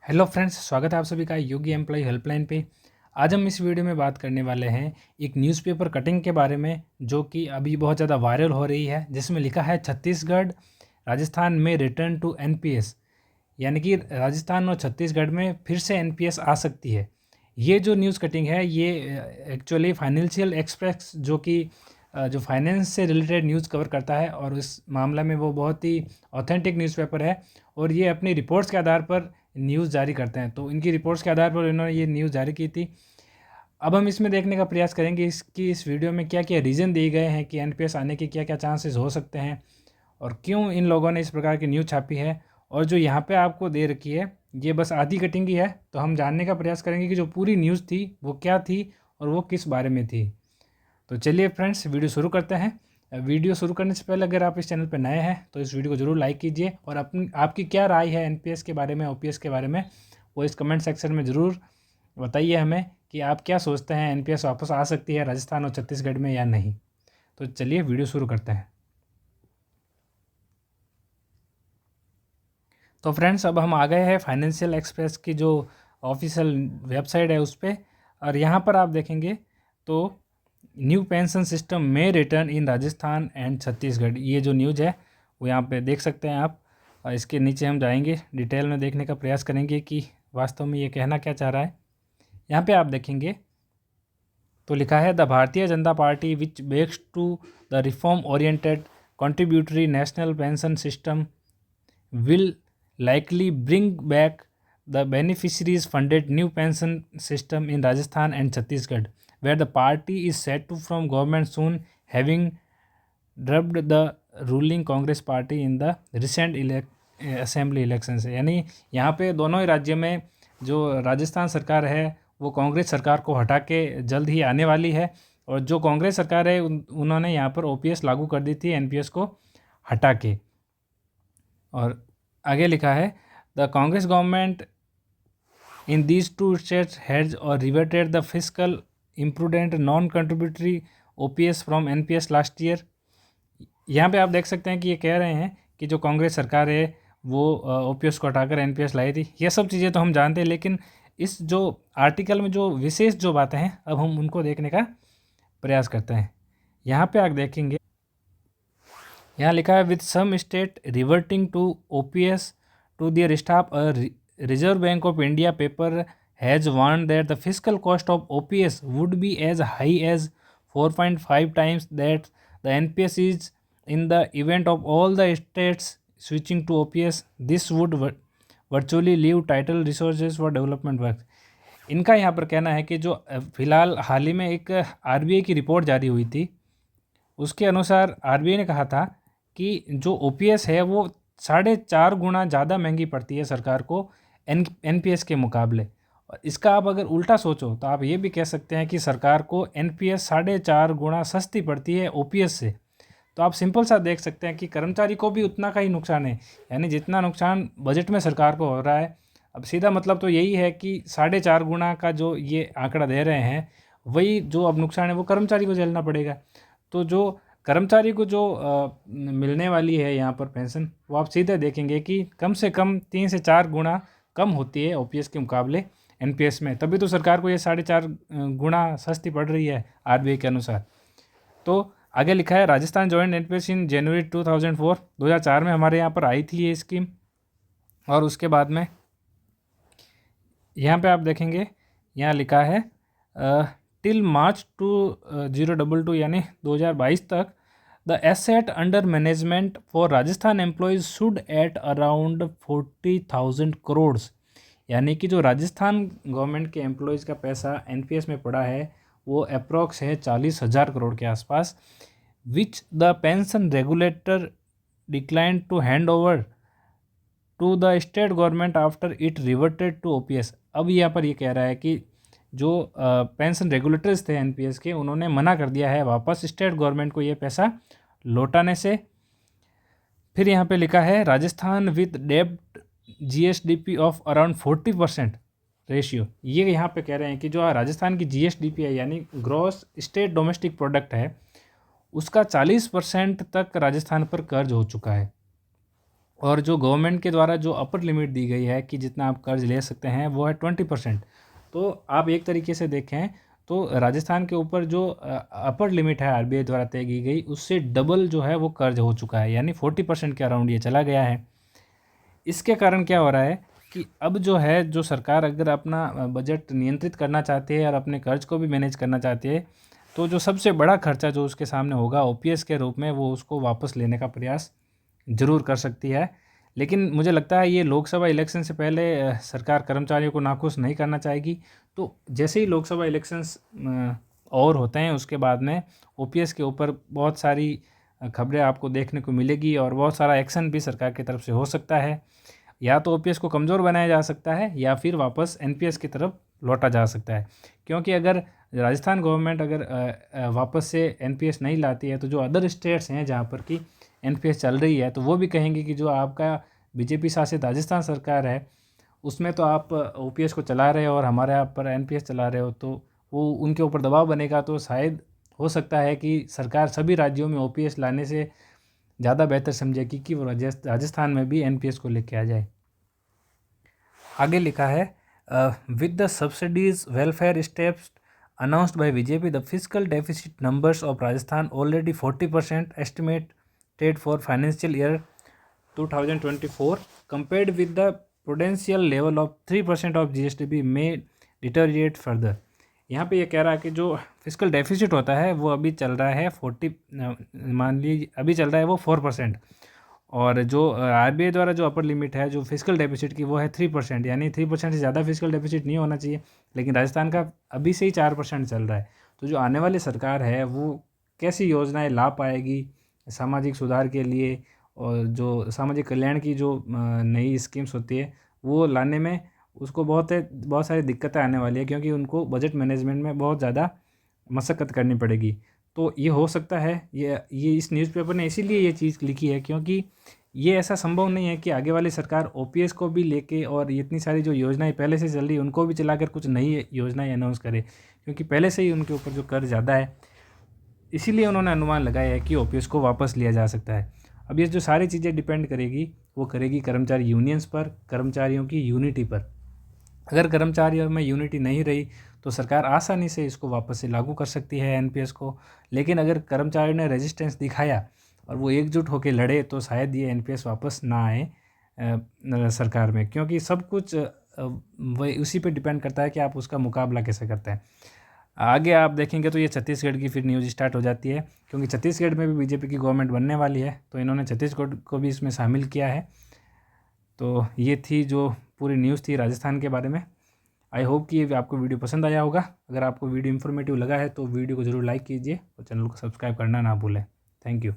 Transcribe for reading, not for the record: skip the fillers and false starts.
Hello friends, स्वागत है आप सभी का योगी एम्प्लॉय हेल्पलाइन पे। आज हम इस वीडियो में बात करने वाले हैं एक न्यूज़पेपर कटिंग के बारे में, जो कि अभी बहुत ज़्यादा वायरल हो रही है, जिसमें लिखा है छत्तीसगढ़ राजस्थान में रिटर्न टू एनपीएस। यानी कि राजस्थान और छत्तीसगढ़ में फिर से एनपीएस आ सकती है। ये जो न्यूज़ कटिंग है ये एक्चुअली फाइनेंशियल एक्सप्रेस, जो कि जो फाइनेंस से रिलेटेड न्यूज़ कवर करता है, और इस मामला में वो बहुत ही ऑथेंटिक न्यूज़पेपर है और ये अपनी रिपोर्ट्स के आधार पर न्यूज़ जारी करते हैं। तो इनकी रिपोर्ट्स के आधार पर इन्होंने ये न्यूज़ जारी की थी। अब हम इसमें देखने का प्रयास करेंगे इस वीडियो में क्या क्या रीज़न दिए गए हैं कि एनपीएस आने के क्या क्या चांसेस हो सकते हैं और क्यों इन लोगों ने इस प्रकार की न्यूज़ छापी है। और जो यहाँ पे आपको दे रखी है ये बस आधी कटिंग की है, तो हम जानने का प्रयास करेंगे कि जो पूरी न्यूज़ थी वो क्या थी और वो किस बारे में थी। तो चलिए फ्रेंड्स, वीडियो शुरू करते हैं। वीडियो शुरू करने से पहले अगर आप इस चैनल पर नए हैं तो इस वीडियो को ज़रूर लाइक कीजिए, और आपकी क्या राय है एनपीएस के बारे में, ओपीएस के बारे में, वो इस कमेंट सेक्शन में ज़रूर बताइए हमें कि आप क्या सोचते हैं, एनपीएस वापस आ सकती है राजस्थान और छत्तीसगढ़ में या नहीं। तो चलिए वीडियो शुरू करते हैं। तो फ्रेंड्स, अब हम आ गए हैं फाइनेंशियल एक्सप्रेस की जो ऑफिशियल वेबसाइट है उस पर, और यहाँ पर आप देखेंगे तो न्यू पेंशन सिस्टम में return in Rajasthan and Chhattisgarh, ये जो न्यूज़ है वो यहाँ पे देख सकते हैं आप। और इसके नीचे हम जाएंगे, डिटेल में देखने का प्रयास करेंगे कि वास्तव में ये कहना क्या चाह रहा है। यहाँ पे आप देखेंगे तो लिखा है the Bharatiya Janata Party which backs to the reform oriented contributory National Pension System will likely bring back the beneficiaries funded new pension system in Rajasthan and Chhattisgarh, where the party is set to form government soon, having drubbed the ruling Congress party in the recent assembly elections। यानी यहाँ पे दोनों ही राज्यों में जो राजस्थान सरकार है वो कांग्रेस सरकार को हटा के जल्द ही आने वाली है, और जो कांग्रेस सरकार है उन्होंने यहाँ पर ओपीएस लागू कर दी थी एनपीएस को हटा के। और आगे लिखा है the Congress government in these two states has or reverted the physical imprudent non contributory OPS from NPS last year. यहाँ पे आप देख सकते हैं कि ये कह रहे हैं कि जो कांग्रेस सरकार है वो ओपीएस को हटाकर एनपीएस लाई थी। ये सब चीज़ें तो हम जानते हैं, लेकिन इस जो आर्टिकल में जो विशेष जो बातें हैं अब हम उनको देखने का प्रयास करते हैं। यहाँ पे आप देखेंगे, यहाँ लिखा है with some state reverting to OPS to their staff, Reserve Bank of India paper has warned that the physical cost of OPS would be as high as 4.5 times that the NPS is in the event of all the states switching to OPS. This would virtually leave title resources for development work. इनका यहाँ पर कहना है कि जो फिलहाल हाल ही में एक आरबीआई की रिपोर्ट जारी हुई थी, उसके अनुसार आरबीआई ने कहा था कि जो ओपीएस है वो 4.5 गुना ज़्यादा महंगी पड़ती है सरकार को एनपीएस के मुकाबले। और इसका आप अगर उल्टा सोचो तो आप ये भी कह सकते हैं कि सरकार को एनपीएस 4.5 गुना सस्ती पड़ती है ओपीएस से। तो आप सिंपल सा देख सकते हैं कि कर्मचारी को भी उतना का ही नुकसान है, यानी जितना नुकसान बजट में सरकार को हो रहा है। अब सीधा मतलब तो यही है कि 4.5 गुना का जो ये आंकड़ा दे रहे हैं वही जो अब नुकसान है वो कर्मचारी को झेलना पड़ेगा। तो जो कर्मचारी को जो मिलने वाली है यहाँ पर पेंशन, वो आप सीधे देखेंगे कि कम से कम 3 से 4 गुना कम होती है ओपीएस के मुकाबले एनपीएस में। तभी तो सरकार को ये 4.5 गुना सस्ती पड़ रही है आरबीआई के अनुसार। तो आगे लिखा है राजस्थान जॉइंट एनपीएस इन जनवरी 2004, 2004 में हमारे यहाँ पर आई थी ये स्कीम। और उसके बाद में यहाँ पे आप देखेंगे, यहाँ लिखा है टिल मार्च 2022 यानी 2022 तक the asset under management for Rajasthan employees should at around 40,000 crore. यानी कि जो राजस्थान गवर्नमेंट के एम्प्लॉयज़ का पैसा एनपीएस में पड़ा है वो अप्रॉक्स है 40,000 करोड़ के आसपास, which the pension regulator decline to hand over to the state government after it reverted to OPS. अब यहाँ पर ये कह रहा है कि जो पेंशन रेगुलेटर्स थे एनपीएस के, उन्होंने मना कर दिया है वापस स्टेट गवर्नमेंट को ये पैसा लौटाने से। फिर यहाँ पे लिखा है राजस्थान विद डेब्ट जीएसडीपी ऑफ अराउंड 40% रेशियो। ये यहाँ पे कह रहे हैं कि जो राजस्थान की जीएसडीपी है यानी ग्रॉस स्टेट डोमेस्टिक प्रोडक्ट है, उसका 40% तक राजस्थान पर कर्ज हो चुका है। और जो गवर्नमेंट के द्वारा जो अपर लिमिट दी गई है कि जितना आप कर्ज ले सकते हैं वो है 20%। तो आप एक तरीके से देखें तो राजस्थान के ऊपर जो अपर लिमिट है आरबीआई द्वारा तय की गई उससे डबल जो है वो कर्ज हो चुका है, यानी 40% के अराउंड ये चला गया है। इसके कारण क्या हो रहा है कि अब जो है जो सरकार अगर अपना बजट नियंत्रित करना चाहती है और अपने कर्ज को भी मैनेज करना चाहती है, तो जो सबसे बड़ा खर्चा जो उसके सामने होगा ओपीएस के रूप में, वो उसको वापस लेने का प्रयास ज़रूर कर सकती है। लेकिन मुझे लगता है ये लोकसभा इलेक्शन से पहले सरकार कर्मचारियों को नाखुश नहीं करना चाहेगी। तो जैसे ही लोकसभा इलेक्शंस और होते हैं उसके बाद में ओपीएस के ऊपर बहुत सारी खबरें आपको देखने को मिलेगी और बहुत सारा एक्शन भी सरकार की तरफ से हो सकता है। या तो ओपीएस को कमज़ोर बनाया जा सकता है या फिर वापस एनपीएस की तरफ लौटा जा सकता है। क्योंकि अगर राजस्थान गवर्नमेंट अगर वापस से एनपीएस नहीं लाती है तो जो अदर स्टेट्स हैं जहाँ पर कि एनपीएस चल रही है तो वो भी कहेंगे कि जो आपका बीजेपी शासित राजस्थान सरकार है उसमें तो आप ओपीएस को चला रहे हो और हमारे यहाँ पर एनपीएस चला रहे हो, तो वो उनके ऊपर दबाव बनेगा। तो शायद हो सकता है कि सरकार सभी राज्यों में ओपीएस लाने से ज़्यादा बेहतर समझेगी कि वो राजस्थान में भी एनपीएस को लेके आ जाए। आगे लिखा है with the subsidies welfare steps announced by BJP the physical deficit numbers of Rajasthan already 40% estimated for financial year 2024 compared with the prudential level of 3% of GSDP may deteriorate further। यहाँ पे ये कह रहा है कि जो फिजिकल डेफिसिट होता है वो अभी चल रहा है 40, मान लीजिए अभी चल रहा है वो 4%, और जो आरबीआई द्वारा जो अपर लिमिट है जो फिजिकल डेफिसिट की वो है 3%, यानी 3% से ज़्यादा फिजिकल डेफिसिट नहीं होना चाहिए। लेकिन राजस्थान का अभी से ही 4% चल रहा है। तो जो आने वाली सरकार है वो कैसी योजनाएं ला पाएगी सामाजिक सुधार के लिए, और जो सामाजिक कल्याण की जो नई स्कीम्स होती है वो लाने में उसको बहुत सारी दिक्कतें आने वाली है, क्योंकि उनको बजट मैनेजमेंट में बहुत ज़्यादा मशक्क़त करनी पड़ेगी। तो ये हो सकता है ये इस न्यूज़पेपर ने इसीलिए ये चीज़ लिखी है क्योंकि ये ऐसा संभव नहीं है कि आगे वाली सरकार ओपीएस को भी लेके और इतनी सारी जो योजनाएं पहले से चल रही उनको भी चलाकर कुछ नई योजनाएं अनाउंस करे, क्योंकि पहले से ही उनके ऊपर जो कर्ज ज़्यादा है। इसीलिए उन्होंने अनुमान लगाया है कि ओपीएस को वापस लिया जा सकता है। अब ये जो सारी चीज़ें डिपेंड करेगी वो करेगी कर्मचारी यूनियंस पर, कर्मचारियों की यूनिटी पर। अगर कर्मचारियों में यूनिटी नहीं रही तो सरकार आसानी से इसको वापस से लागू कर सकती है एनपीएस को। लेकिन अगर कर्मचारियों ने रेजिस्टेंस दिखाया और वो एकजुट होकर लड़े तो शायद ये एनपीएस वापस ना आए सरकार में, क्योंकि सब कुछ वही उसी पे डिपेंड करता है कि आप उसका मुकाबला कैसे करते हैं। आगे आप देखेंगे तो ये छत्तीसगढ़ की फिर न्यूज़ स्टार्ट हो जाती है, क्योंकि छत्तीसगढ़ में भी बीजेपी की गवर्नमेंट बनने वाली है, तो इन्होंने छत्तीसगढ़ को भी इसमें शामिल किया है। तो ये थी जो पूरी न्यूज़ थी राजस्थान के बारे में। आई होप कि ये आपको वीडियो पसंद आया होगा। अगर आपको वीडियो इन्फॉर्मेटिव लगा है तो वीडियो को ज़रूर लाइक कीजिए और चैनल को सब्सक्राइब करना ना भूलें। Thank you.